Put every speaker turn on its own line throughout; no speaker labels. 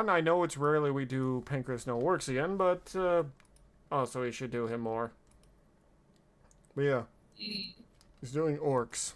one, I know it's rarely we do PancreasNoWorks again, but also we should do him more. But yeah, he's doing orcs.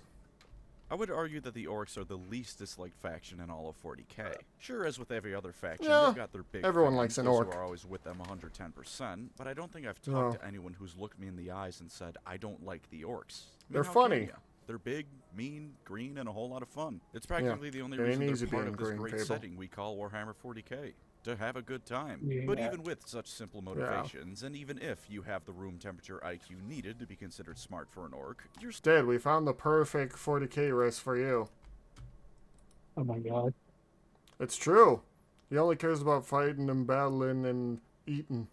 I would argue that the orcs are the least disliked faction in all of 40k. Sure, as with every other faction,
Yeah,
they've got their big
everyone
fans,
likes an
those
orc.
who are always with them 110%, but I don't think I've talked to anyone who's looked me in the eyes and said, I don't like the orcs. I mean,
They're
how
funny.
can ya? They're big, mean, green, and a whole lot of fun. It's practically the only reason they're part of this great setting we call Warhammer 40k. To have a good time. Yeah. But even with such simple motivations, and even if you have the room temperature IQ needed to be considered smart for an orc, you're
Dad, we found the perfect 40k race for you.
Oh my god.
It's true. He only cares about fighting and battling and eating.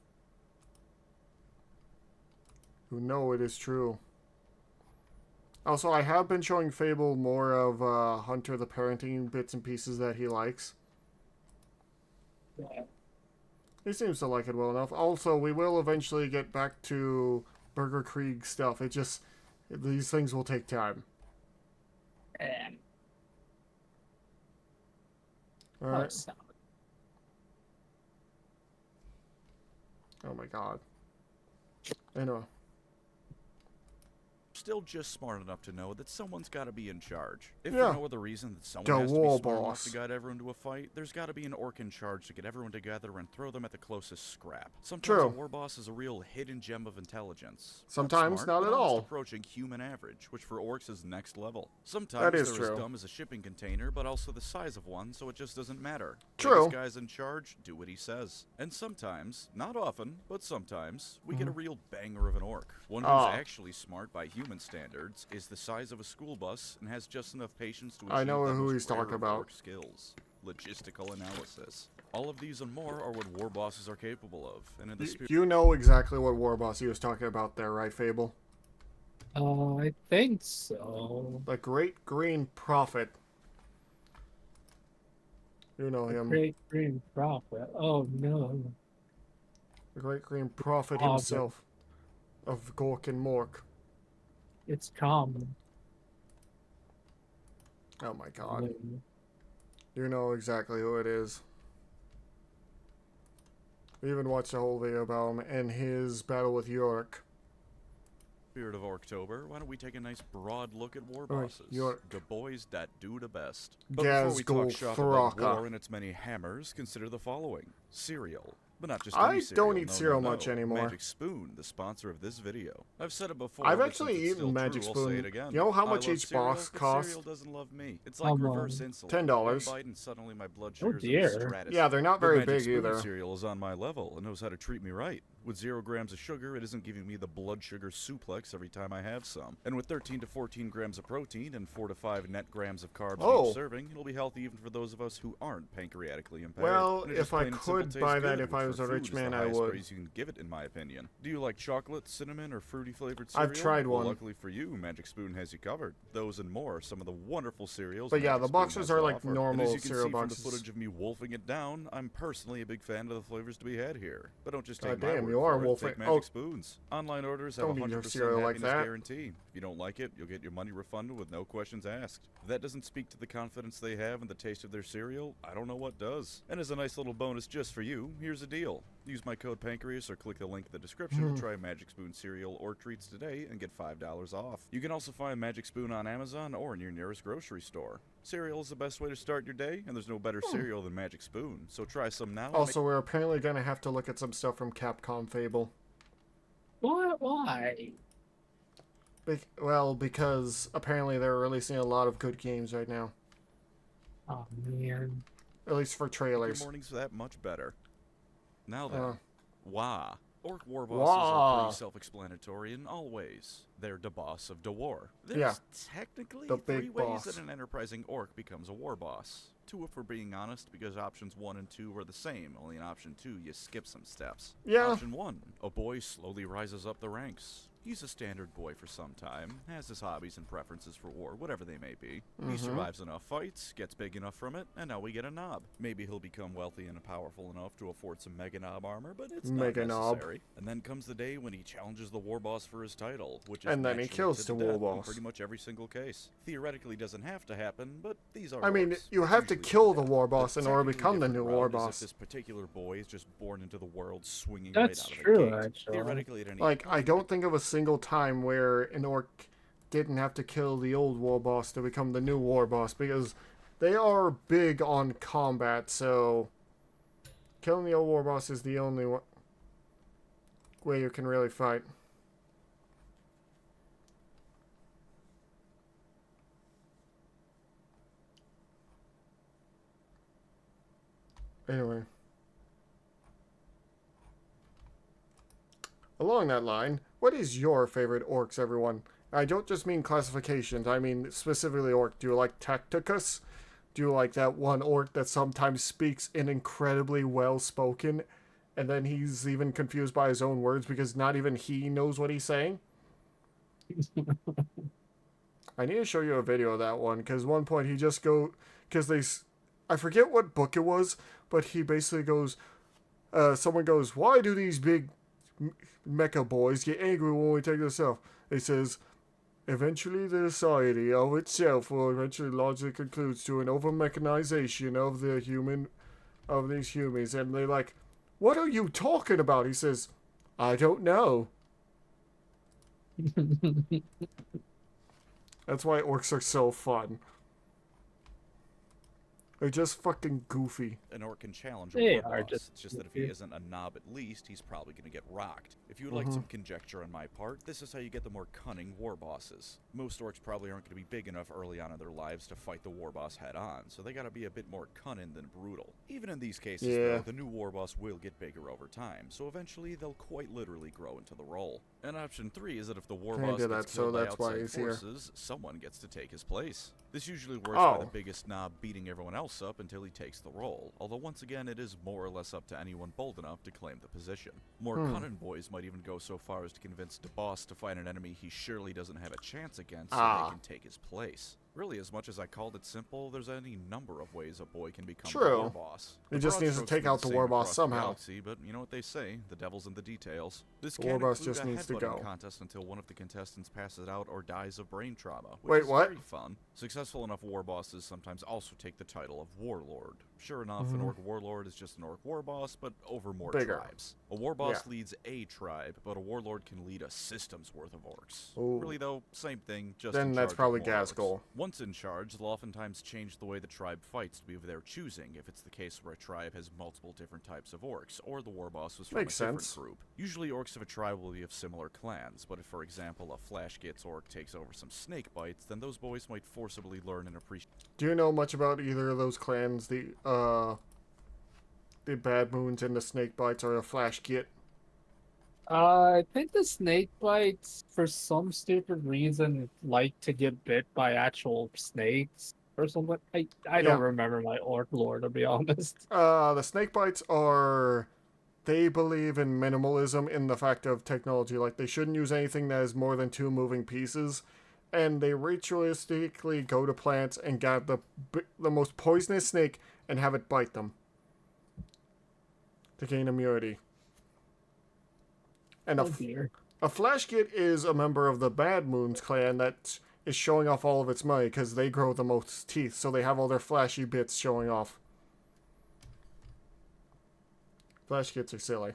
You know it is true. Also, I have been showing Fable more of Hunter the parenting bits and pieces that he likes.
Yeah.
He seems to like it well enough. Also, we will eventually get back to Burger Krieg stuff. These things will take time. Alright. Oh my god. Anyway.
still just smart enough to know that someone's got to be in charge. If for no other reason that someone has to be smart enough to guide everyone to a fight, there's got to be an orc in charge to get everyone together and throw them at the closest scrap. Sometimes a war boss is a real hidden gem of intelligence.
Sometimes not at all.
Approaching human average, which for orcs is next level. Sometimes they're as dumb as a shipping container, but also the size of one, so it just doesn't matter.
True.
This guy's in charge, do what he says. And sometimes, not often, but sometimes, we get a real banger of an orc. One who's actually smart by human standards, is the size of a school bus, and has just enough patience to achieve
I know who he's talking about.
Orc skills. Logistical analysis. All of these and more are what war bosses are capable of. And in the
you know exactly what war boss he was talking about there, right, Fable?
I think so.
The Great Green Prophet. You know him.
Great Green Prophet. Oh no.
The Great Green Prophet himself. Of Gork and Mork.
It's common.
Oh my god. You know exactly who it is. We even watched a whole video about him and his battle with York.
Spirit of Orktober, why don't we take a nice broad look at war bosses? The boys that do the best. But before we talk shop about war and its many hammers, consider the following. Cereal. But not just any cereal.
I don't eat cereal much anymore.
Magic Spoon, the sponsor of this video. I've said it before.
I've actually eaten Magic Spoon.
Say it again.
You know how much each box costs?
Cereal doesn't love me. It's like reverse insulin.
$10.
Bite and suddenly my blood sugars
Yeah, they're not very big either.
Cereal is on my level and knows how to treat me right. With 0 grams of sugar, it isn't giving me the blood sugar suplex every time I have some. And with 13 to 14 grams of protein and 4 to 5 net grams of carbs each serving, it'll be healthy even for those of us who aren't pancreatically impaired.
Well, if I could buy that if I was a rich man, I would.
Praise you can give it, in my opinion. Do you like chocolate, cinnamon, or fruity flavored cereal?
I've tried one.
Well, luckily for you, Magic Spoon has you covered. Those and more are some of the wonderful cereals.
But yeah, the boxes are like normal cereal boxes.
From the footage of me wolfing it down, I'm personally a big fan of the flavors to be had here. But don't just take my word
you are
for it.
wolfing.
Take Magic Spoons. Online orders have 100% happiness guarantee. If you don't like it, you'll get your money refunded with no questions asked. If that doesn't speak to the confidence they have in the taste of their cereal, I don't know what does. And as a nice little bonus just for you, here's a deal. Use my code Pancreas or click the link in the description to try Magic Spoon cereal or treats today and get $5 off. You can also find Magic Spoon on Amazon or in your nearest grocery store. Cereal is the best way to start your day, and there's no better cereal than Magic Spoon, so try some now.
Also, we're apparently going to have to look at some stuff from Capcom Fable.
What? Why?
Well, because apparently they're releasing a lot of good games right now.
Oh, man.
At least for trailers.
Your morning's that much better. Now then, Wah. Orc war bosses are pretty self-explanatory in all ways. They're the boss of the war. There's technically
the
3 ways that an enterprising orc becomes a war boss. 2 if we're being honest, because options 1 and 2 are the same, only in option 2 you skip some steps.
Yeah.
Option 1, a boy slowly rises up the ranks. He's a standard boy for some time, has his hobbies and preferences for war, whatever they may be. He survives enough fights, gets big enough from it, and now we get a knob. Maybe he'll become wealthy and powerful enough to afford some mega knob armor, but it's not necessary. And then comes the day when he challenges the war boss for his title, which is
and then he kills the war boss.
In pretty much every single case. Theoretically doesn't have to happen, but these are
I mean,
orcs.
you have to kill the war boss in order to become the new war boss.
This particular boy is just born into the world swinging
That's
right out
true,
of the gate.
actually.
Theoretically, at any
Like, I don't think of a single time where an orc didn't have to kill the old war boss to become the new war boss, because they are big on combat, so killing the old war boss is the only way you can really fight. Anyway. Along that line, what is your favorite orcs, everyone? I don't just mean classifications, I mean specifically orc. Do you like Tacticus? Do you like that one orc that sometimes speaks in incredibly well-spoken, and then he's even confused by his own words because not even he knows what he's saying? I need to show you a video of that one, because one point he just I forget what book it was, but he basically goes, someone goes, why do these big mecha boys get angry when we take this off? He says, eventually the society of itself will eventually largely concludes to an over-mechanization of these humans. And they're like, what are you talking about? He says, I don't know. That's why orcs are so fun. They're just fucking goofy.
An orc can challenge
They
a war
are
boss.
just
It's just that if he isn't a knob at least, he's probably going to get rocked. If you would like some conjecture on my part, this is how you get the more cunning war bosses. Most orcs probably aren't going to be big enough early on in their lives to fight the war boss head on, so they got to be a bit more cunning than brutal. Even in these cases, though, the new war boss will get bigger over time, so eventually they'll quite literally grow into the role. And option 3 is that if the war boss gets killed by outside forces, someone gets to take his place. This usually works by the biggest knob beating everyone else up until he takes the role, although once again it is more or less up to anyone bold enough to claim the position. More cunning boys might even go so far as to convince the boss to fight an enemy he surely doesn't have a chance against so they can take his place. Really, as much as I called it simple, there's any number of ways a boy can become a war boss.
He just needs to take out the war boss somehow.
Galaxy, but you know what they say, the devil's in the details. This
war boss just needs to go.
Contest until one of the contestants passes out or dies of brain trauma, which
Wait,
is
what?
very fun. Successful enough war bosses sometimes also take the title of warlord. Sure enough, an orc warlord is just an orc war boss, but over more tribes. A war boss leads a tribe, but a warlord can lead a system's worth of orcs.
Ooh.
Really though, same thing, just
then
in
that's
charge
probably
of more
Ghazghkull.
orcs. Once in charge, they'll oftentimes change the way the tribe fights to be of their choosing, if it's the case where a tribe has multiple different types of orcs, or the war boss was from a different group. Usually orcs of a tribe will be of similar clans, but if, for example, a Flashgit's orc takes over some snake bites, then those boys might forcibly learn and appreciate.
Do you know much about either of those clans, the Bad Moons and the Snake Bites, or the Flashgit?
I think the snake bites, for some stupid reason, like to get bit by actual snakes or something. I don't remember my orc lore, to be honest.
The Snake Bites are... They believe in minimalism in the fact of technology. Like, they shouldn't use anything that has more than 2 moving pieces. And they ritualistically go to plants and get the most poisonous snake and have it bite them to gain immunity. And a Flashgit is a member of the Bad Moons clan that is showing off all of its money because they grow the most teeth, so they have all their flashy bits showing off. Flashgits are silly.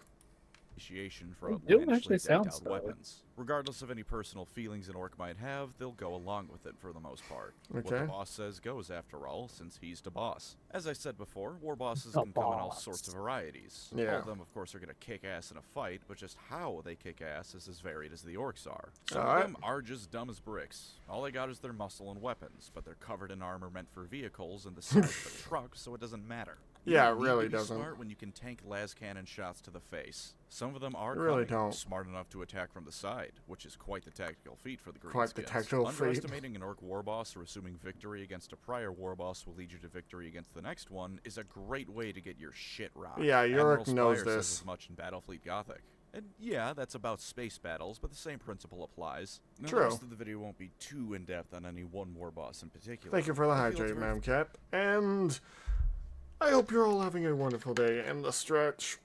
Appreciation for
actually
outlandishly decked out
solid.
weapons. Regardless of any personal feelings an orc might have, they'll go along with it for the most part.
Okay.
What the boss says goes, after all, since he's the boss. As I said before, war bosses can come in all sorts of varieties. All of them, of course, are going to kick ass in a fight, but just how they kick ass is as varied as the orcs are. Some of them are just dumb as bricks. All they got is their muscle and weapons, but they're covered in armor meant for vehicles and the size of a truck, so it doesn't matter.
Yeah, it really doesn't.
Smart when you can tank las cannon shots to the face. Some of them are smart enough to attack from the side, which is quite the tactical feat for the green
Quite the tactical feat.
Underestimating an orc war boss or assuming victory against a prior war boss will lead you to victory against the next one is a great way to get your shit rocked.
Yeah, Yorick knows this.
Says as much in Battlefleet Gothic. And yeah, that's about space battles, but the same principle applies. Now,
True.
The rest of the video won't be too in-depth on any one war boss in particular.
Thank you for the hydrate, ma'am cat. And I hope you're all having a wonderful day and the stretch.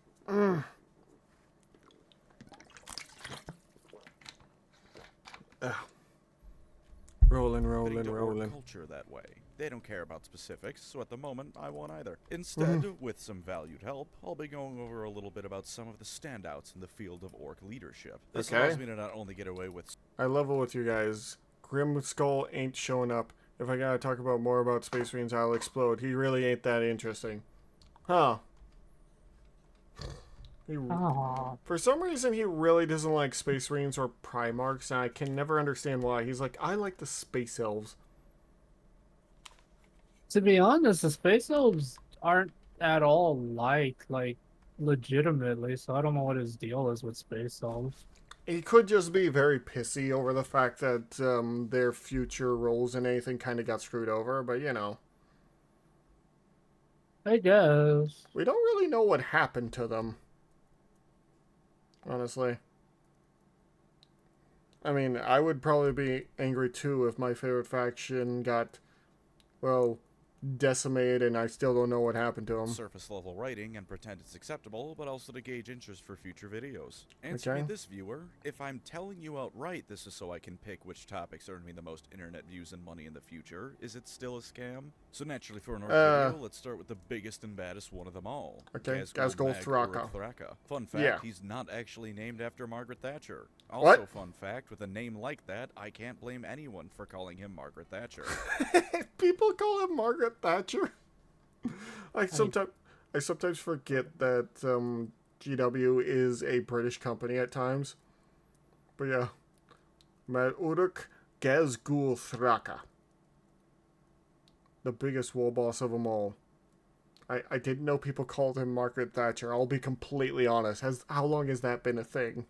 Rolling.
Culture that way. They don't care about specifics, so at the moment, I won't either. Instead, with some valued help, I'll be going over a little bit about some of the standouts in the field of orc leadership. This allows me to not only get away with...
I level with you guys. Skull ain't showing up. If I gotta talk about more about Space Marines, I'll explode. He really ain't that interesting. Huh. For some reason, he really doesn't like Space Marines or Primarchs, and I can never understand why. He's like, I like the Space Elves.
To be honest, the Space Elves aren't at all like legitimately, so I don't know what his deal is with Space Elves.
He could just be very pissy over the fact that their future roles and anything kind of got screwed over, but you know.
I guess.
We don't really know what happened to them. Honestly. I mean, I would probably be angry too if my favorite faction got, well, decimated and I still don't know what happened to them.
Surface level writing and pretend it's acceptable, but also to gauge interest for future videos. Answer me this, viewer. If I'm telling you outright this is so I can pick which topics earn me the most internet views and money in the future, is it still a scam? So naturally for an orc video, let's start with the biggest and baddest one of them all.
Okay, Ghazghkull
Thraka. Fun fact, he's not actually named after Margaret Thatcher. Also,
what?
Fun fact, with a name like that, I can't blame anyone for calling him Margaret Thatcher.
People call him Margaret Thatcher. I sometimes forget that GW is a British company at times. But yeah. Ghazghkull Thraka. The biggest war boss of them all. I didn't know people called him Margaret Thatcher. I'll be completely honest. How long has that been a thing?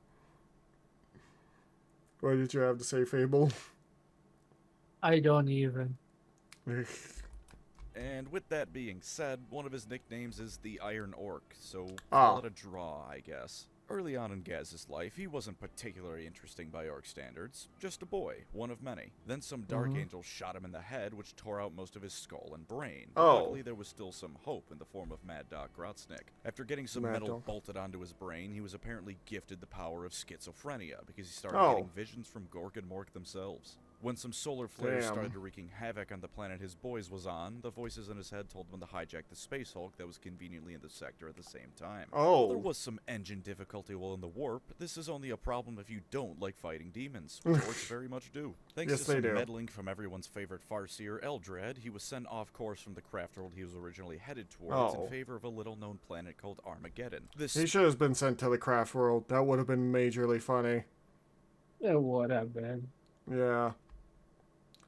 What did you have to say, Fable?
I don't even.
And with that being said, one of his nicknames is the Iron Orc, so call it a draw, I guess. Early on in Gaz's life, he wasn't particularly interesting by orc standards. Just a boy, one of many. Then some dark angels shot him in the head, which tore out most of his skull and brain. Luckily, there was still some hope in the form of Mad Doc Grotznick. After getting some metal bolted onto his brain, he was apparently gifted the power of schizophrenia, because he started getting visions from Gork and Mork themselves. When some solar flares started wreaking havoc on the planet his Boyz was on, the voices in his head told him to hijack the Space Hulk that was conveniently in the sector at the same time. While there was some engine difficulty while in the warp, this is only a problem if you don't like fighting demons, which orcs very much do. Thanks to some meddling from everyone's favorite farseer, Eldred, he was sent off course from the craft world he was originally headed towards in favor of a little-known planet called Armageddon.
He should have been sent to the craft world. That would have been majorly funny.
It would have been.
Yeah.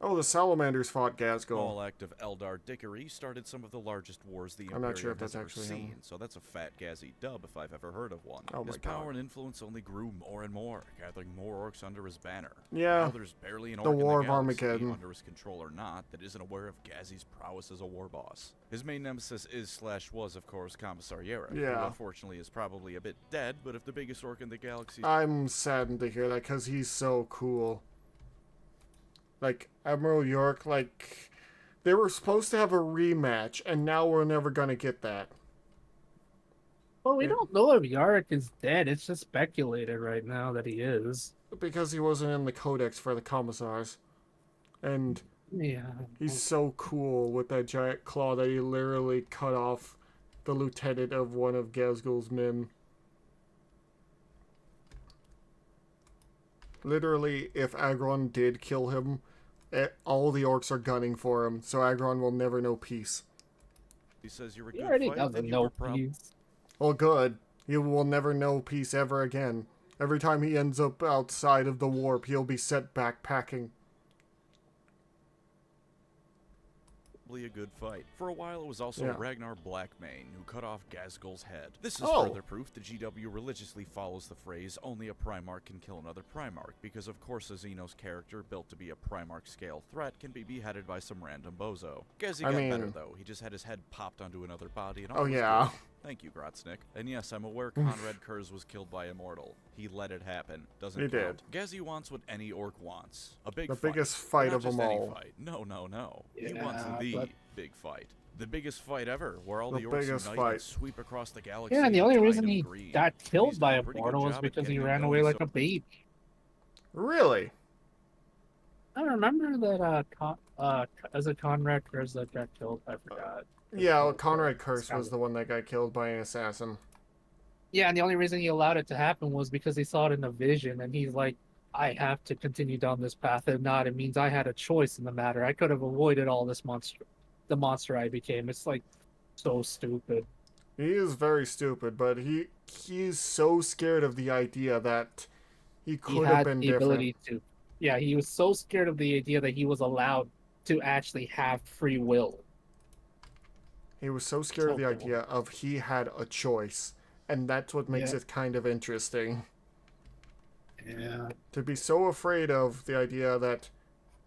Oh, the Salamanders fought Ghazghkull.
Small act of Eldar dickery started some of the largest wars the Imperium has ever seen, so that's a fat Ghazi dub if I've ever heard of one. His power and influence only grew more and more, gathering more orcs under his banner.
Yeah,
now there's barely an orc
the War
in the
of Armageddon
under his control or not that isn't aware of Ghazi's prowess as a war boss. His main nemesis was, of course, Commissar Yerek, who unfortunately is probably a bit dead, but if the biggest orc in the galaxy...
I'm saddened to hear that, because he's so cool. Like, Admiral York, like, they were supposed to have a rematch, and now we're never gonna get that.
Well, we don't know if Yarrick is dead. It's just speculated right now that he is.
Because he wasn't in the Codex for the Commissars. And he's so cool with that giant claw that he literally cut off the lieutenant of one of Ghazghkull's men. Literally, if Agron did kill him, all the orcs are gunning for him, so Agron will never know peace.
He says you're a
good fighter, doesn't know peace.
Well, good. He will never know peace ever again. Every time he ends up outside of the warp, he'll be sent backpacking.
A good fight. For a while, it was also Ragnar Blackmane who cut off Ghazghkull's head. This is further proof that GW religiously follows the phrase, only a Primarch can kill another Primarch, because of course a Xenos character built to be a Primarch-scale threat can be beheaded by some random bozo. Ghazi got better though. He just had his head popped onto another body and all Thank you, Grotznick. And yes, I'm aware Conrad Kurz was killed by Immortal. He let it happen. Doesn't
He
count.
did.
Ghazi wants what any orc wants. A big
The
fight.
biggest fight
Not
of
just
them
any
all.
fight. No, no, no. He
Yeah,
wants the
but-
big fight. The biggest fight ever, where all
The
the orcs
biggest
unite
fight.
and sweep across the galaxy.
Yeah, and the only
tied
reason
in
he
green.
got
He's
killed by
done a pretty good
Immortal was
job at
because he
getting
ran
it
away
going
like
so
a baby.
Really?
I remember that as a Conrad Kurz that got killed. I forgot.
Yeah, Conrad Kurz was the one that got killed by an assassin.
Yeah, and the only reason he allowed it to happen was because he saw it in a vision, and he's like, I have to continue down this path. If not, it means I had a choice in the matter. I could have avoided all this the monster I became. It's like so stupid.
He is very stupid, but he's so scared of the idea that he could have been different.
Ability to, yeah, he was so scared of the idea that he was allowed to actually have free will.
He was so scared of the idea of he had a choice, and that's what makes it kind of interesting.
Yeah.
To be so afraid of the idea that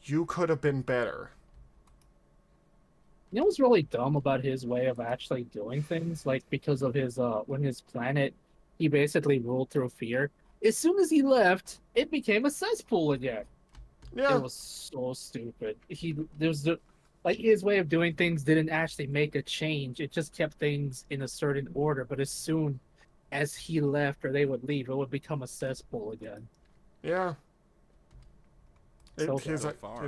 you could have been better.
You know what's really dumb about his way of actually doing things? Like, because of his, when his planet, he basically ruled through fear. As soon as he left, it became a cesspool again.
Yeah.
It was so stupid. Like, his way of doing things didn't actually make a change. It just kept things in a certain order. But as soon as he left or they would leave, it would become a cesspool again.
Yeah.
So
His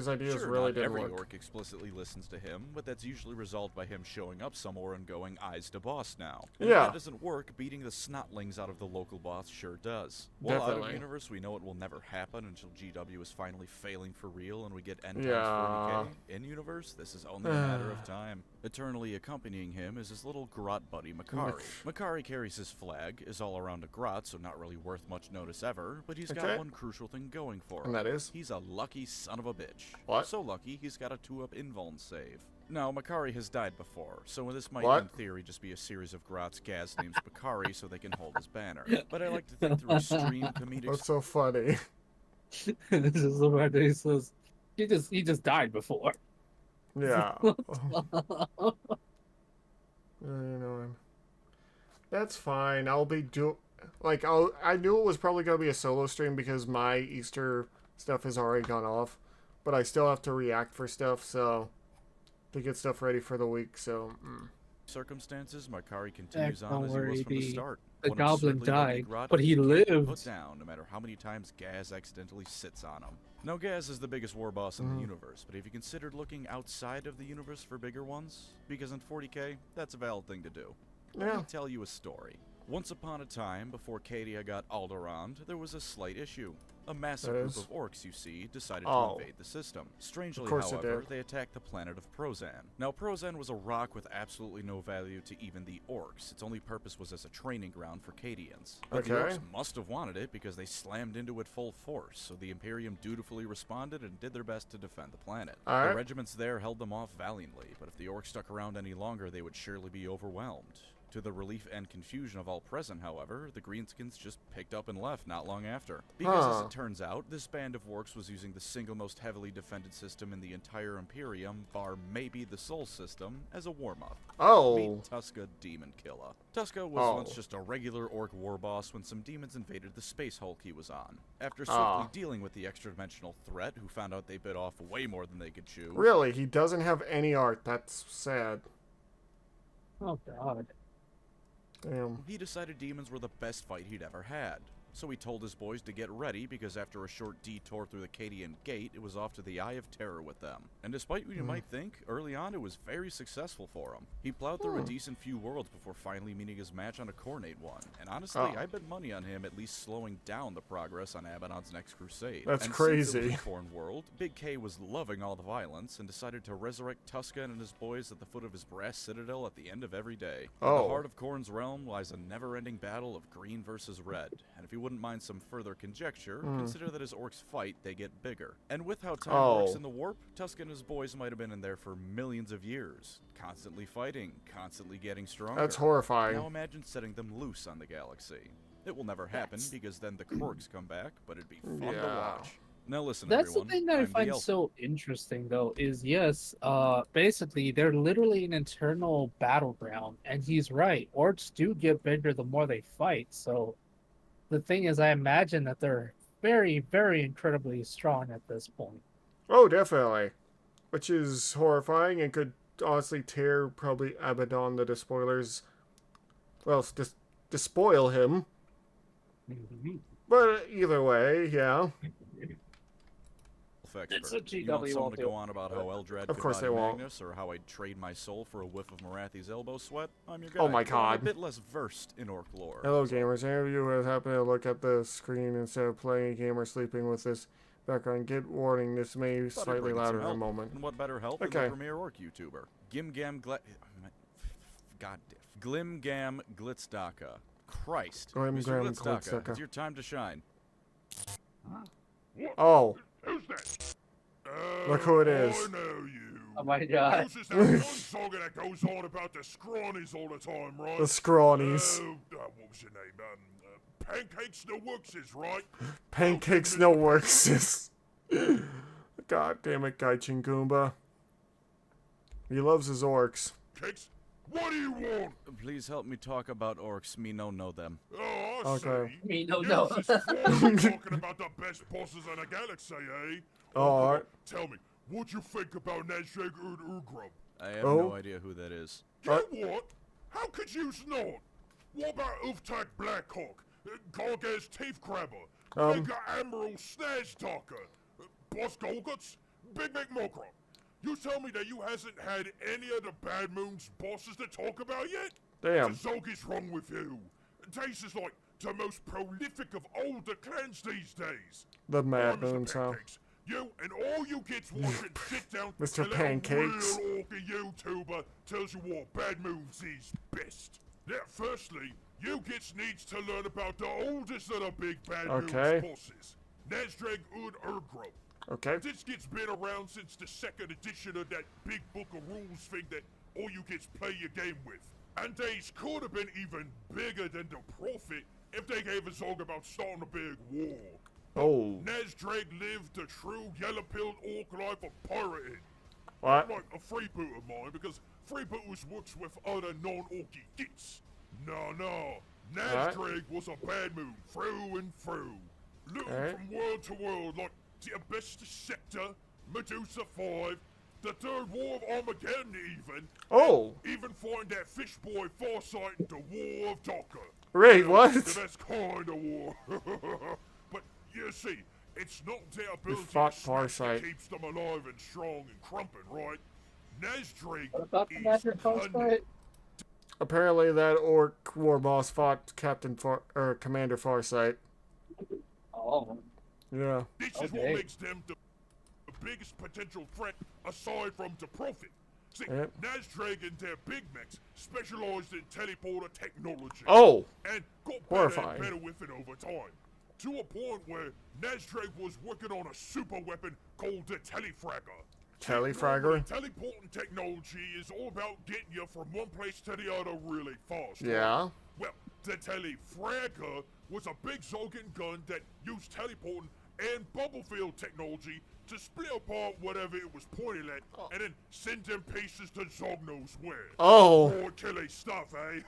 ideas
sure,
really
not
didn't
every
work.
orc explicitly listens to him, but that's usually resolved by him showing up somewhere and going, eyes to boss now. And
Yeah.
if that doesn't work, beating the snotlings out of the local boss sure does. Well, out of
Definitely.
universe, we know it will never happen until GW is finally failing for real and we get N times
Yeah.
40k. In universe, this is only a matter of time. Eternally accompanying him is his little grot buddy, Makari. Makari carries his flag, is all around a grot, so not really worth much notice ever, but he's got
Okay.
one crucial thing going for him.
And that is?
He's a lucky son of a bitch.
What?
So lucky, he's got a 2-up invuln save. Now, Makari has died before, so this might
What?
in theory just be a series of grots Gaz names Makari so they can hold his banner. But I like to think through extreme comedic...
What's so funny?
This is the part that he says, he just died before.
Yeah. You know him. That's fine. I knew it was probably gonna be a solo stream because my Easter stuff has already gone off, but I still have to react for stuff, so to get stuff ready for the week. So.
circumstances, Makari continues
Don't
on as he
worry,
was from the start.
the
One
goblin
absurdly lucky
died,
grot
but he
can't be
lived.
Put down, no matter how many times Gaz accidentally sits on him. Now, Gaz is the biggest war boss in the universe, but have you considered looking outside of the universe for bigger ones? Because in 40k, that's a valid thing to do. Let me tell you a story. Once upon a time, before Cadia got Alderaan, there was a slight issue. A massive group of orcs, you see, decided to invade the system. Strangely, however, they attacked the planet of Prozan. Now, Prozan was a rock with absolutely no value to even the orcs. Its only purpose was as a training ground for Cadians. But the orcs must have wanted it because they slammed into it full force, so the Imperium dutifully responded and did their best to defend the planet. The regiments there held them off valiantly, but if the orcs stuck around any longer, they would surely be overwhelmed. To the relief and confusion of all present, however, the Greenskins just picked up and left not long after. Because as it turns out, this band of orcs was using the single most heavily defended system in the entire Imperium, bar maybe the Sol system, as a warm-up. Meet Tusca Demon Killer. Tusca was once just a regular orc war boss when some demons invaded the space hulk he was on. After swiftly dealing with the extra-dimensional threat, who found out they bit off way more than they could chew...
Really? He doesn't have any art. That's sad.
Oh, God.
Damn.
He decided demons were the best fight he'd ever had. So he told his boys to get ready because after a short detour through the Cadian Gate, it was off to the Eye of Terror with them. And despite what you might think, early on it was very successful for him. He plowed through a decent few worlds before finally meeting his match on a Coronate one. And honestly, I bet money on him at least slowing down the progress on Abaddon's next crusade.
That's
and
crazy.
Since it was a foreign world, Big K was loving all the violence and decided to resurrect Tusca and his boys at the foot of his brass citadel at the end of every day. In the heart of Khorne's realm lies a never-ending battle of green versus red. And if you wouldn't mind some further conjecture, consider that as orcs fight, they get bigger. And with how time works in the warp, Tusca and his boys might have been in there for millions of years, constantly fighting, constantly getting stronger.
That's horrifying.
Now imagine setting them loose on the galaxy. It will never happen because then the Krorks come back, but it'd be fun to watch. Now listen,
That's
everyone.
the thing that I
I'm
find
the
so interesting, though, is yes, basically they're literally an internal battleground, and he's right. Orcs do get bigger the more they fight. So the thing is, I imagine that they're very, very incredibly strong at this point.
Oh, definitely. Which is horrifying and could honestly tear probably Abaddon the Despoiler's. Well, despoil him.
Mhm.
But either way, yeah.
It's a
expert. You want
GW
someone
won't
to
do
go on about how Eldrad
Of
could
course
body
they won't.
Magnus, or how I'd trade my soul for a whiff of Marathi's elbow sweat? I'm your guy.
Oh my
but I'm a
god.
bit less versed in orc lore.
Hello, gamers. Any of you who has happened to look at the screen instead of playing a game or sleeping with this background, get warning. This may be
Thought I'd
slightly
bring in some
louder in a
help.
moment.
And what better help than the premier orc YouTuber? Glimgam Glitzdaka. Christ. Mr. Glitzdaka, it's your time to shine.
Oh.
Who's that?
Look who it is.
I know you.
Oh my god.
This is that one song that goes on about the scrawnies all the time, right?
The scrawnies.
What was your name? PancreasNoWork, right?
PancreasNoWork. God damn it, Gaichin Goomba. He loves his orcs.
Cakes, what do you want?
Please help me talk about orcs. Me no know them.
Oh, I
Okay.
see.
Me no
You
know.
just talking about the best bosses in the galaxy, eh?
Oh,
come on,
alright.
Tell me, what you think about Nazreg Urgrub?
I have
Oh.
no idea who that is.
Get what? How could you not? What about Uftak Blackhawk, Gargaz Teeth Crabber, Mega Admiral Snaz Talker, Boss Golguts, Big McMokra? You tell me that you hasn't had any of the Bad Moon's bosses to talk about yet?
Damn.
The Zog is wrong with you. Tace is like the most prolific of all the clans these days.
The Mad
Mr.
Moon, so.
Pancakes, you and all you kids watching sit down
Mr.
and let
Pancakes.
a real orca YouTuber tells you what Bad Moons is best. Now, firstly, you kids needs to learn about the oldest of the big Bad
Okay.
Moons bosses, Nazdrag Urgrub.
Okay.
This kid's been around since the second edition of that big book of rules thing that all you kids play your game with. And these could have been even bigger than the Prophet if they gave a song about starting a big war.
Oh.
Nazdrag lived the true yellow-pilled orc life of pirating.
What?
Like a freeboot of mine, because freebooters works with other non-orky gits. No. Nazdrag was a bad moon through and through. Looting from world to world like the Bestest Sector, Medusa 5, the Third War of Armageddon even.
Oh.
Even find that fish boy Farsight in the War of Docker.
Wait, what?
That's kind of war. But you see, it's not their ability
fought
to smash that
Farsight.
keeps them alive and strong and crumping, right? Nazdrag
What about
is
Commander
cunning.
Farsight?
Apparently that orc war boss fought Commander Farsight.
Oh.
Yeah.
This is what
Okay.
makes them the biggest potential threat aside from the Prophet. See,
Yep.
Nazdrag and their big mechs specialized in teleporter technology.
Oh.
And got
Horrifying.
better and better with it over time. To a point where Nazdrag was working on a super weapon called the Telefragger.
Telefragger?
Teleporting technology is all about getting you from one place to the other really fast.
Yeah.
Right? Well, the Telefragger was a big Zogan gun that used teleporting and bubble field technology to split apart whatever it was pointing at and then send them pieces to Zog knows where.
Oh.
More killy stuff, eh?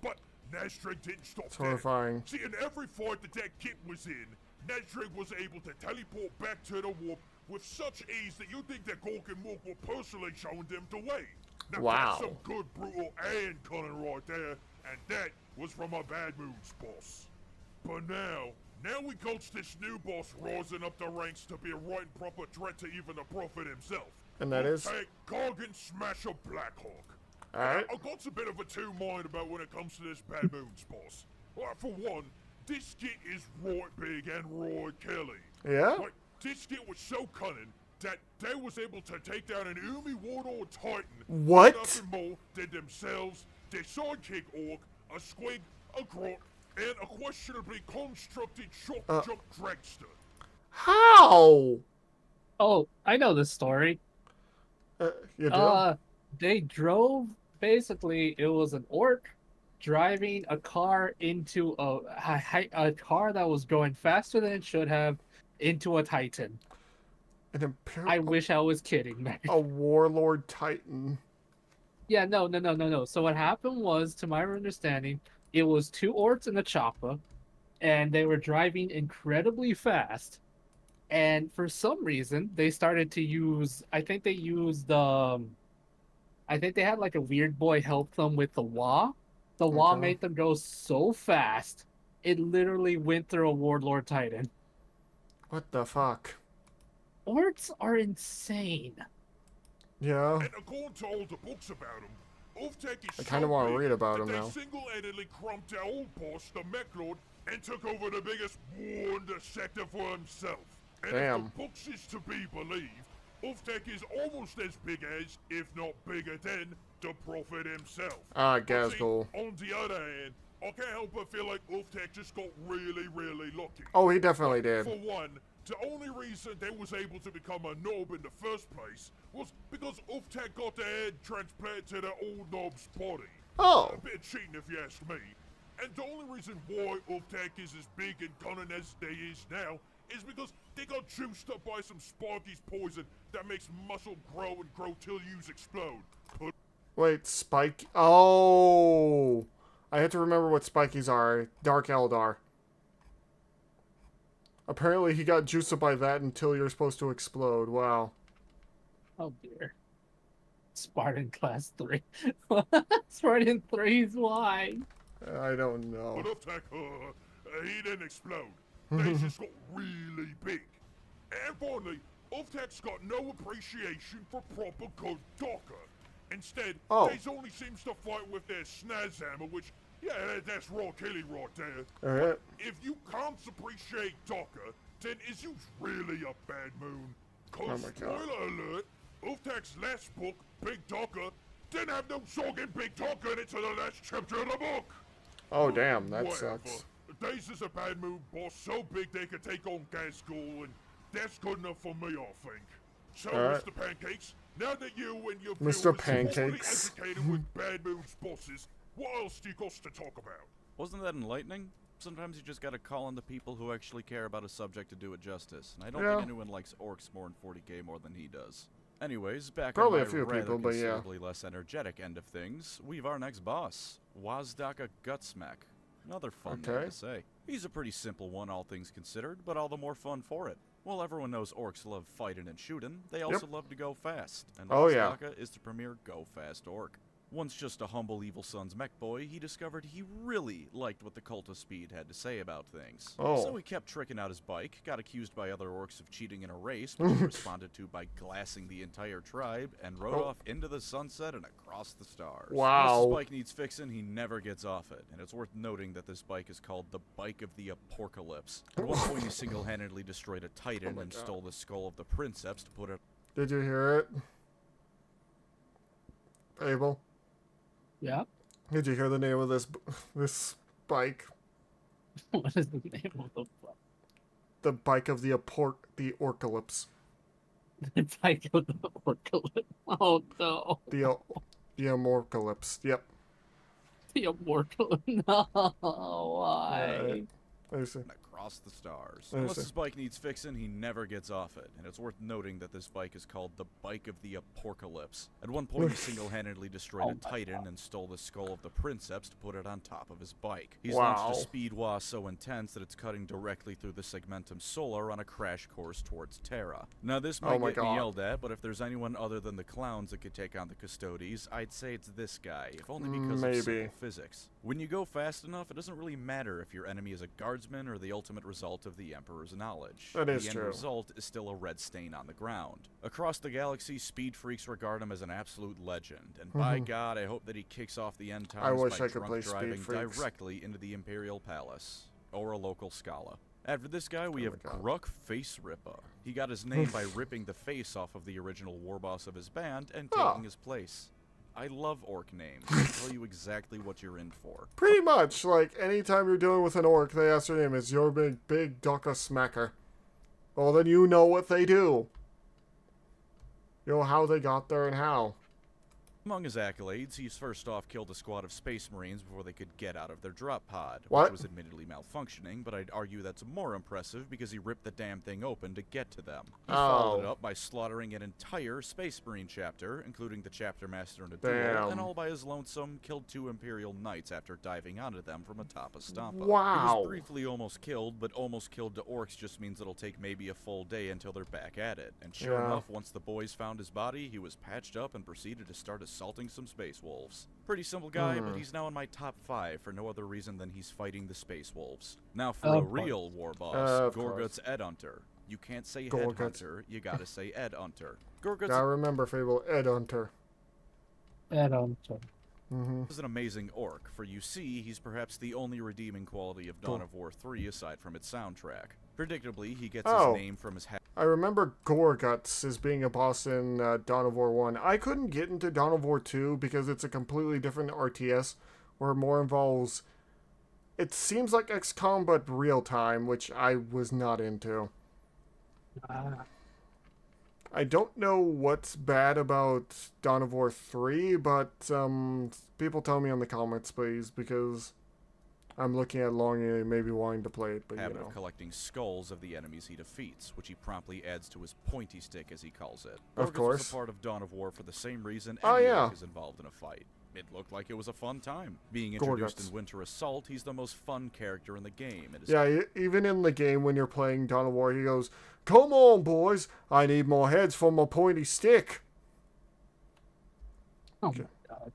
But Nazdrag didn't stop
It's
there.
horrifying.
See, in every fight that kit was in, Nazdrag was able to teleport back to the warp with such ease that you'd think that Gork and Mork were personally showing them the way. Now,
Wow.
that's some good, brutal, and cunning right there, and that was from a Bad Moon's boss. But now we coach this new boss rising up the ranks to be a right and proper threat to even the Prophet himself.
And that is?
Take Gargan Smasher Blackhawk.
Alright.
I've got a bit of a two-mind about when it comes to this Bad Moon's boss. For one, this kit is right big and right killy.
Yeah?
Like, this kit was so cunning that they was able to take down an Umi Warlord Titan.
What?
Nothing more than themselves, their sidekick orc, a squig, a grot, and a questionably constructed shock jump dragster.
How?
Oh, I know this story.
You do?
They drove, basically, it was an orc driving a car into a car that was going faster than it should have, into a Titan. I wish I was kidding, man.
A warlord Titan.
Yeah, no. So what happened was, to my understanding, it was 2 orcs and a chopper, and they were driving incredibly fast. And for some reason, they started to use. I think they used. I think they had like a weird boy help them with the wah. The wah made them go so fast, it literally went through a warlord Titan.
What the fuck?
Orcs are insane.
Yeah.
And according to all the books about them, Ulftek is
I kind of want to read about him
now.
now.
They single-handedly crumped our old boss, the Mech Lord, and took over the biggest war in the sector for himself. And
damn.
If the books is to be believed, Ulftek is almost as big as, if not bigger than, the Prophet himself.
Ghazghkull.
On the other hand, I can't help but feel like Ulftek just got really, really lucky.
Oh, he definitely did.
For one, the only reason they was able to become a nob in the first place was because Ulftek got their head transplanted to their old nob's body.
Oh.
A bit cheating if you ask me. And the only reason why Ulftek is as big and cunning as they is now is because they got juiced up by some Sparky's poison that makes muscle grow and grow till yous explode.
Wait, Spike? Oh! I had to remember what Spikies are. Dark Eldar. Apparently he got juiced up by that until you're supposed to explode. Wow.
Oh dear. Spartan class 3. Spartan 3's why?
I don't know.
But Ulftek, he didn't explode. They just got really big. And finally, Ulftek's got no appreciation for proper good Docker. Instead, they only seems to fight with their snaz hammer, which, yeah, that's raw killing right there.
Alright.
If you can't appreciate Docker, then is you really a bad moon? Cause, spoiler alert, Ulftek's last book, Big Docker, didn't have no song in Big Docker in it to the last chapter of the book.
Oh, damn, that sucks.
Days is a bad moon boss so big they could take on Ghazghkull, and that's good enough for me, I think. So, Mr. Pancakes, now that you and your viewers are fully educated with bad moon's bosses, what else do you got to talk about?
Wasn't that enlightening? Sometimes you just gotta call on the people who actually care about a subject to do it justice, and I don't think anyone likes orcs more in 40k more than he does. Anyways, back on my rather considerably less energetic end of things, we've our next boss, Ghazghkull Gutsmack. Another fun name to say. He's a pretty simple one, all things considered, but all the more fun for it. Well, everyone knows orcs love fighting and shooting. They also love to go fast, and Ghazghkull is the premier go-fast orc. Once just a humble evil son's mech boy, he discovered he really liked what the Cult of Speed had to say about things. So he kept tricking out his bike, got accused by other orcs of cheating in a race, but he responded to by glassing the entire tribe, and rode off into the sunset and across the stars.
Wow.
Unless his bike needs fixing, he never gets off it, and it's worth noting that this bike is called the Bike of the Apocalypse. At one point he single-handedly destroyed a Titan and stole the skull of the Princeps to put it...
Did you hear it? Abel?
Yeah?
Did you hear the name of this bike?
What is the name of the bike?
The Bike of the Orcalypse.
The Bike of the Orcalypse. Oh no.
The Amorcalypse. Yep.
The Amorcalypse. No. Why?
Across the stars. Unless his bike needs fixing, he never gets off it, and it's worth noting that this bike is called the Bike of the Apocalypse. At one point, he single-handedly destroyed a Titan and stole the skull of the Princeps to put it on top of his bike. He's launched a speed wah so intense that it's cutting directly through the segmentum solar on a crash course towards Terra. Now, this might get me yelled at, but if there's anyone other than the clowns that could take on the Custodes, I'd say it's this guy, if only because of simple physics. When you go fast enough, it doesn't really matter if your enemy is a guardsman or the ultimate result of the Emperor's knowledge.
That is
true. The end result is still a red stain on the ground. Across the galaxy, speed freaks regard him as an absolute legend, and by God, I hope that he kicks off the end times by drunk driving directly into the Imperial Palace, or a local Scala. After this guy, we have Gruck Face Ripper. He got his name by ripping the face off of the original warboss of his band and taking his place. I love orc names. They tell you exactly what you're in for.
Pretty much. Like, anytime you're dealing with an orc, they ask their name. Is your big Docker Smacker? Well, then you know what they do. You know how they got there and how.
Among his accolades, he's first off killed a squad of space marines before they could get out of their drop pod,
What?
which was admittedly malfunctioning, but I'd argue that's more impressive because he ripped the damn thing open to get to them. He followed it up by slaughtering an entire space marine chapter, including the chapter master in a duel, and all by his lonesome killed 2 Imperial Knights after diving onto them from atop a Stompa.
Wow.
He was briefly almost killed, but almost killed to orcs just means it'll take maybe a full day until they're back at it. And sure enough, once the boys found his body, he was patched up and proceeded to start assaulting some space wolves. Pretty simple guy, but he's now in my top 5 for no other reason than he's fighting the space wolves. Now for a real war boss, Gorgut's Ed Hunter. You can't say Head Hunter, you gotta say Ed Hunter. Gorgut's
I remember Fable Ed Hunter.
Ed Hunter.
is an amazing orc, for you see, he's perhaps the only redeeming quality of Dawn of War 3 aside from its soundtrack. Predictably, he gets his name from his hat.
I remember Gorguts as being a boss in Dawn of War 1. I couldn't get into Dawn of War 2 because it's a completely different RTS where it more involves... It seems like XCOM but real time, which I was not into. I don't know what's bad about Dawn of War 3, but people tell me in the comments, please, because I'm looking at longing and maybe wanting to play it, but
habit of collecting skulls of the enemies he defeats, which he promptly adds to his pointy stick, as he calls it.
Of course.
Was a part of Dawn of War for the same reason any orc is involved in a fight. It looked like it was a fun time. Being introduced in Winter Assault, he's the most fun character in the game.
Even in the game when you're playing Dawn of War, he goes, "Come on, boys, I need more heads for my pointy stick."
Oh my god.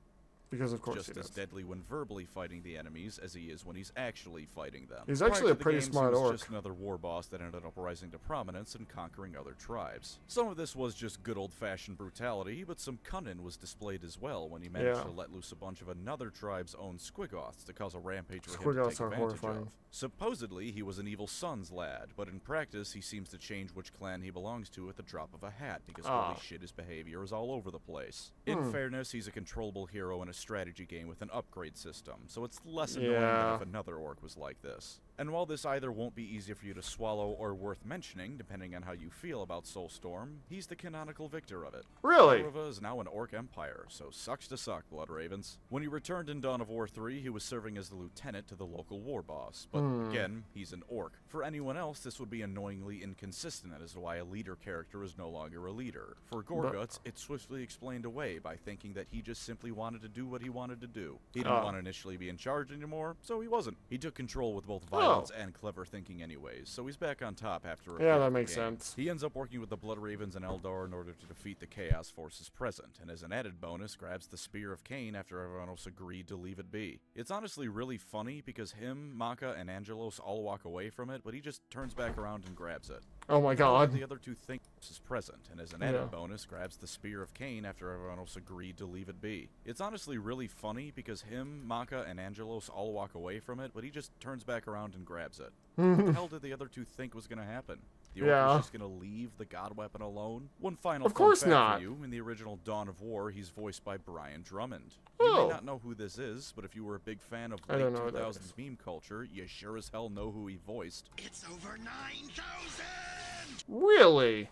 Because of course
just as deadly when verbally fighting the enemies as he is when he's actually fighting them.
He's actually a pretty smart orc.
Just another war boss that ended up rising to prominence and conquering other tribes. Some of this was just good old-fashioned brutality, but some cunning was displayed as well when he managed to let loose a bunch of another tribe's own Squiggoths to cause a rampage for him to take advantage of. Supposedly, he was an evil son's lad, but in practice, he seems to change which clan he belongs to at the drop of a hat because holy shit, his behavior is all over the place. In fairness, he's a controllable hero in a strategy game with an upgrade system, so it's less annoying than if another orc was like this. And while this either won't be easy for you to swallow or worth mentioning, depending on how you feel about Soulstorm, he's the canonical victor of it.
Really?
Daruva is now an orc empire, so sucks to suck, Blood Ravens. When he returned in Dawn of War 3, he was serving as the lieutenant to the local war boss, but again, he's an orc. For anyone else, this would be annoyingly inconsistent as to why a leader character is no longer a leader. For Gorguts, it's swiftly explained away by thinking that he just simply wanted to do what he wanted to do. He didn't want to initially be in charge anymore, so he wasn't. He took control with both violence and clever thinking anyways, so he's back on top after a
that makes sense.
He ends up working with the Blood Ravens and Eldar in order to defeat the Chaos forces present, and as an added bonus, grabs the Spear of Cain after everyone else agreed to leave it be. It's honestly really funny because him, Maka, and Angelos all walk away from it, but he just turns back around and grabs it.
Oh my god.
The other two think is present, and as an added bonus, grabs the Spear of Cain after everyone else agreed to leave it be. It's honestly really funny because him, Maka, and Angelos all walk away from it, but he just turns back around and grabs it. What the hell did the other two think was going to happen? The orc was just going to leave the god weapon alone? One final fun fact for you, in the original Dawn of War, he's voiced by Brian Drummond. You may not know who this is, but if you were a big fan of late 2000s meme culture, you sure as hell know who he voiced.
It's over 9,000!
Really?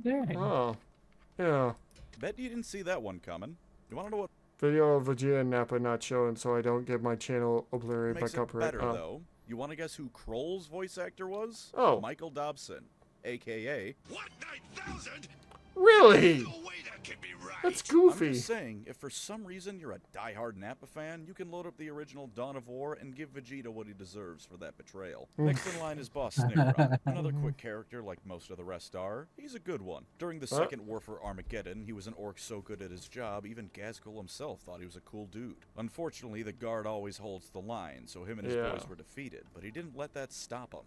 Dang.
Oh. Yeah.
Bet you didn't see that one coming. You want to know what
Video of Vegeta and Nappa not showing, so I don't get my channel obliterated by
makes it
copyright.
better, though? You want to guess who Kroll's voice actor was?
Oh.
Michael Dobson, a.k.a.
What, 9,000?
Really?
No way that can be right!
That's
I'm
goofy.
just saying, if for some reason you're a die-hard Nappa fan, you can load up the original Dawn of War and give Vegeta what he deserves for that betrayal. Next in line is Boss Snickrod. Another quick character like most of the rest are. He's a good one. During the Second War for Armageddon, he was an orc so good at his job, even Ghazghkull himself thought he was a cool dude. Unfortunately, the guard always holds the line, so him and his boys were defeated, but he didn't let that stop him.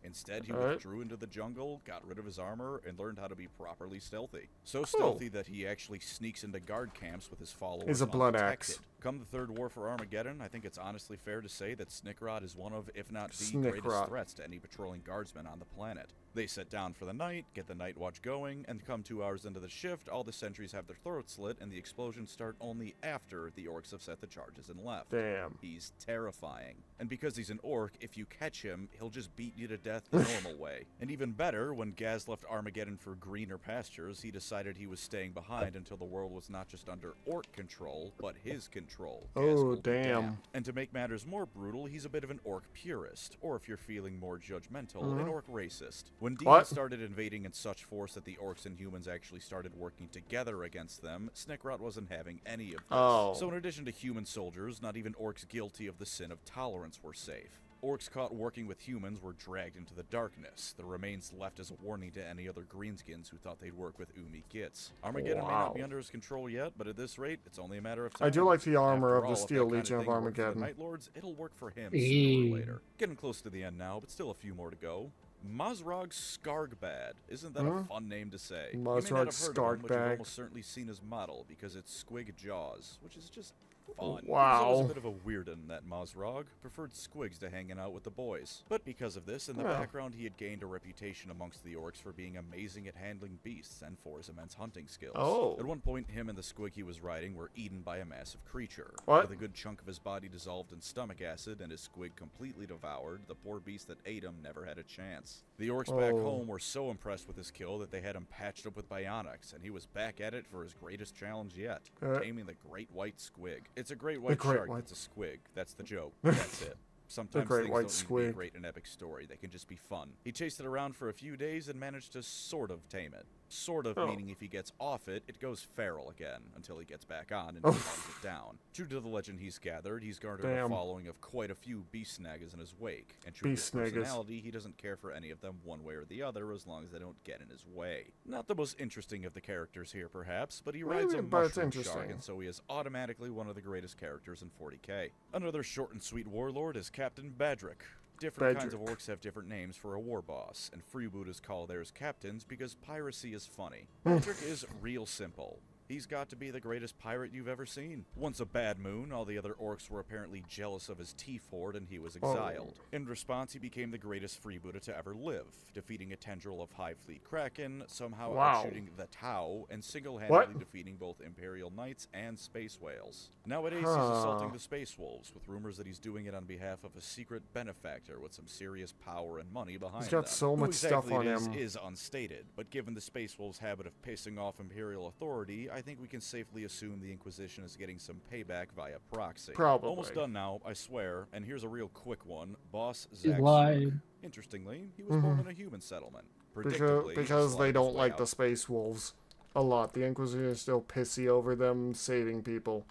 Instead, he withdrew into the jungle, got rid of his armor, and learned how to be properly stealthy. So stealthy that he actually sneaks into guard camps with his followers.
He's a blood
undetected.
axe.
Come the Third War for Armageddon, I think it's honestly fair to say that Snickrod is one of, if not the greatest threats to any patrolling guardsman on the planet. They sit down for the night, get the night watch going, and come 2 hours into the shift, all the sentries have their throats slit, and the explosions start only after the orcs have set the charges and left.
Damn.
He's terrifying. And because he's an orc, if you catch him, he'll just beat you to death the normal way. And even better, when Gaz left Armageddon for greener pastures, he decided he was staying behind until the world was not just under orc control, but his control.
Oh, damn.
And to make matters more brutal, he's a bit of an orc purist, or if you're feeling more judgmental, an orc racist. When demons started invading in such force that the orcs and humans actually started working together against them, Snickrot wasn't having any of this. So in addition to human soldiers, not even orcs guilty of the sin of tolerance were safe. Orcs caught working with humans were dragged into the darkness, the remains left as a warning to any other greenskins who thought they'd work with Umi Gits. Armageddon may not be under his control yet, but at this rate, it's only a matter of time.
I do like the armor
After
of the
all,
Steel
if that
Legion
kind
of
thing worked for the
Armageddon.
Night Lords, it'll work for him sooner or later. Getting close to the end now, but still a few more to go. Mazrog Skargbad. Isn't that a fun name to say? You may not have heard of him, but you've almost certainly seen his model, because it's Squig Jaws, which is just fun.
Wow.
He was always a bit of a weirdo, that Mazrog. Preferred squigs to hanging out with the boys. But because of this, in the background he had gained a reputation amongst the orcs for being amazing at handling beasts and for his immense hunting skills. At one point, him and the squig he was riding were eaten by a massive creature. With a good chunk of his body dissolved in stomach acid and his squig completely devoured, the poor beast that ate him never had a chance. The orcs back home were so impressed with his kill that they had him patched up with bionics, and he was back at it for his greatest challenge yet, taming the great white squig. It's a great white shark that's a squig. That's the joke. That's it. Sometimes things don't need to be a great and epic story. They can just be fun. He chased it around for a few days and managed to sort of tame it. Sort of meaning if he gets off it, it goes feral again until he gets back on and calms it down. True to the legend he's gathered, he's garnered a following of quite a few beast snaggers in his wake. And true to his personality, he doesn't care for any of them one way or the other as long as they don't get in his way. Not the most interesting of the characters here, perhaps, but he rides a mushroom shark, and so he is automatically one of the greatest characters in 40k. Another short and sweet warlord is Captain Badrick. Different kinds of orcs have different names for a war boss, and freebooters call theirs captains because piracy is funny. Badrick is real simple. He's got to be the greatest pirate you've ever seen. Once a bad moon, all the other orcs were apparently jealous of his T-Ford and he was exiled. In response, he became the greatest freebooter to ever live, defeating a tendril of High Fleet Kraken, somehow outshooting the Tau, and single-handedly defeating both Imperial Knights and Space Whales. Nowadays, he's assaulting the Space Wolves, with rumors that he's doing it on behalf of a secret benefactor with some serious power and money behind him.
He's got so much stuff on him.
Is unstated, but given the Space Wolves' habit of pissing off Imperial authority, I think we can safely assume the Inquisition is getting some payback via proxy.
Probably.
Almost done now, I swear, and here's a real quick one. Boss Ghazghkull. Interestingly, he was born in a human settlement.
Because they don't like the Space Wolves a lot. The Inquisition is still pissy over them saving people.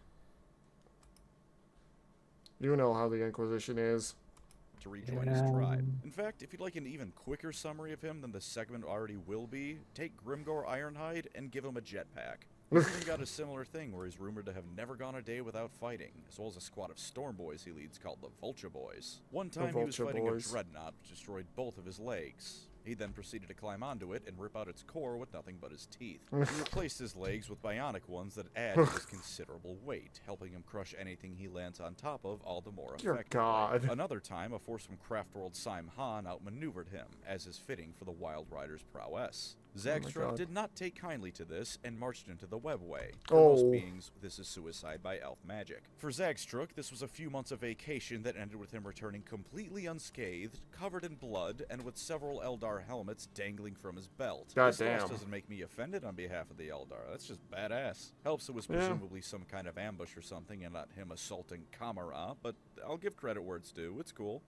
You know how the Inquisition is.
To rejoin his tribe. In fact, if you'd like an even quicker summary of him than the segment already will be, take Grimgor Ironhide and give him a jetpack. He's even got a similar thing where he's rumored to have never gone a day without fighting, as well as a squad of storm boys he leads called the Vulture Boys. One time he was fighting a dreadnought which destroyed both of his legs. He then proceeded to climb onto it and rip out its core with nothing but his teeth. He replaced his legs with bionic ones that add to his considerable weight, helping him crush anything he lands on top of all the more effectively. Another time, a force from Craftworld Sime Han outmaneuvered him, as is fitting for the Wild Rider's prowess. Zagstruck did not take kindly to this and marched into the webway. For most beings, this is suicide by elf magic. For Zagstruck, this was a few months of vacation that ended with him returning completely unscathed, covered in blood, and with several Eldar helmets dangling from his belt. This loss doesn't make me offended on behalf of the Eldar. That's just badass. Helps it was presumably some kind of ambush or something and not him assaulting Kamara, but I'll give credit where it's due. It's cool.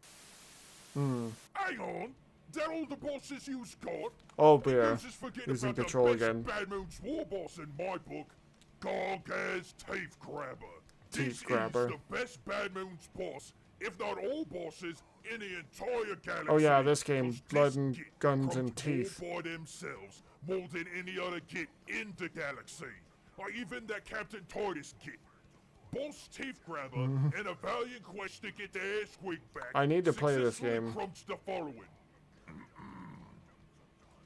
Hang on. They're all the bosses you've got.
Oh, Bear. He's in control again.
Bad Moon's war boss in my book, Gargaz Teeth Grabber. This is the best Bad Moon's boss, if not all bosses, in the entire galaxy.
Oh yeah, this game, blood and guns and teeth.
By themselves, more than any other kid in the galaxy. Or even that Captain Titus kid. Boss Teeth Grabber and a valiant quest to get their ass squeaked back.
I need to play this game.
The following.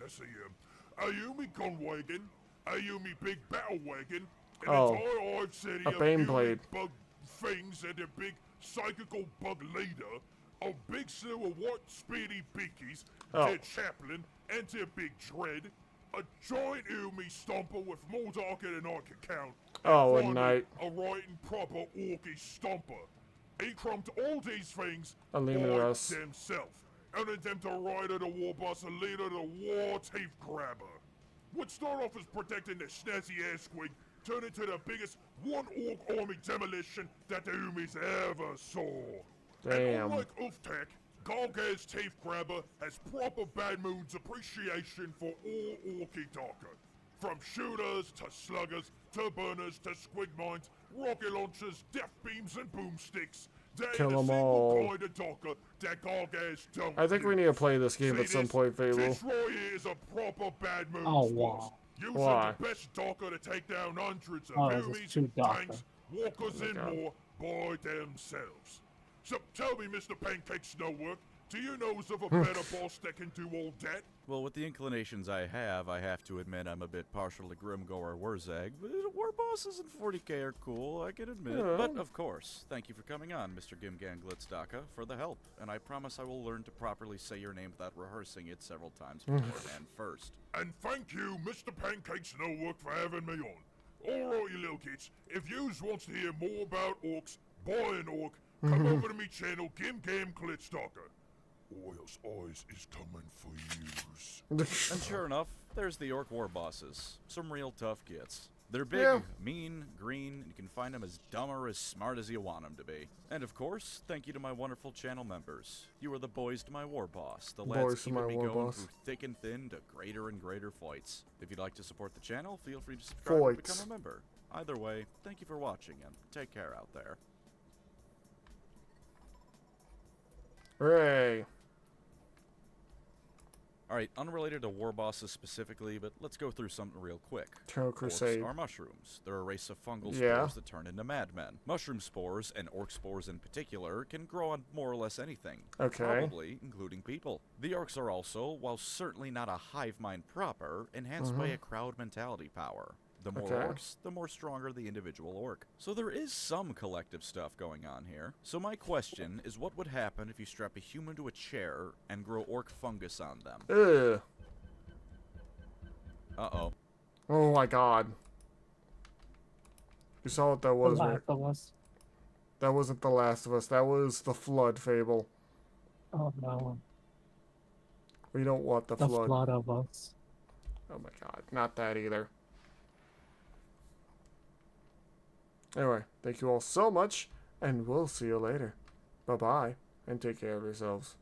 Let's see here. Ayumi Gunwagon, Ayumi Big Battle Wagon, an entire Hive city of
Baneblade
bug things and a big psychical bug leader, A big slew of white speedy beakies,
Oh.
their chaplain, and their big dread. A giant Umi stomper with more darker than I can count.
Oh,
and
a
finally,
knight.
a right and proper orky stomper. He crumped all these things
I'll leave
by
the rest.
themselves. And attempt to ride the warboss and leader the war teeth grabber. Would start off as protecting the snazzy ass squig, turn into the biggest one orc army demolition that the Umis ever saw. And
Damn.
unlike Uftek, Ghazghkull Teeth Grabber has proper Bad Moon's appreciation for all orky darker. From shooters to sluggers to burners to squig mines, rocket launchers, death beams and boomsticks. There
Kill
ain't a
'em
single
all.
kind of darker that Ghazghkull don't
I think we need to play this game
See
at some
this?
point, Fable.
This right here is a proper Bad Moon's
Oh,
boss.
wow.
Using
Why?
the best darker to take down hundreds of
Oh, this is
Umis,
too darker.
tanks, walkers, and
God.
more by themselves. So tell me, Mr. PancreasNoWork, do you know of a better boss that can do all that?
Well, with the inclinations I have to admit I'm a bit partial to Grimgor or Wurzag, but Warbosses and 40k are cool, I can admit.
Yeah.
But, of course, thank you for coming on, Mr. Ghazghkull for the help, and I promise I will learn to properly say your name without rehearsing it several times beforehand first.
And thank you, Mr. PancreasNoWork, for having me on. Alright, you little kids, if yous wants to hear more about orcs, buy an orc, come over to me channel, Ghazghkull Thraka. Oil's eyes is coming for yous.
And sure enough, there's the Orc Warbosses. Some real tough kits. They're big,
Yeah.
mean, green, and you can find them as dumb or as smart as you want them to be. And of course, thank you to my wonderful channel members. You are the boys to my war boss. The lads
Boys to
keeping
my
me
war
going
boss.
through thick and thin to greater and greater fights. If you'd like to support the channel, feel free to subscribe and
Fights.
become a member. Either way, thank you for watching and take care out there.
Hooray.
Alright, unrelated to war bosses specifically, but let's go through something real quick.
Turtle Crusade.
Orcs are mushrooms. They're a race of fungal spores
Yeah.
that turn into madmen. Mushroom spores, and orc spores in particular, can grow on more or less anything.
Okay.
Probably including people. The orcs are also, while certainly not a hive mind proper, enhanced by a crowd mentality power. The more
Okay.
orcs, the more stronger the individual orc. So there is some collective stuff going on here. So my question is, what would happen if you strap a human to a chair and grow orc fungus on them?
Ugh.
Uh-oh.
Oh my god. You saw what that
The
was, right?
Last of Us.
That wasn't The Last of Us. That was the Flood, Fable.
Oh no.
We don't want the
The
Flood.
Flood of Us.
Oh my god. Not that either. Anyway, thank you all so much, and we'll see you later. Bye-bye, and take care of yourselves.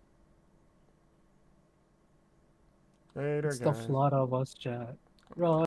Later,
It's
guys.
the Flood of Us, chat. Run.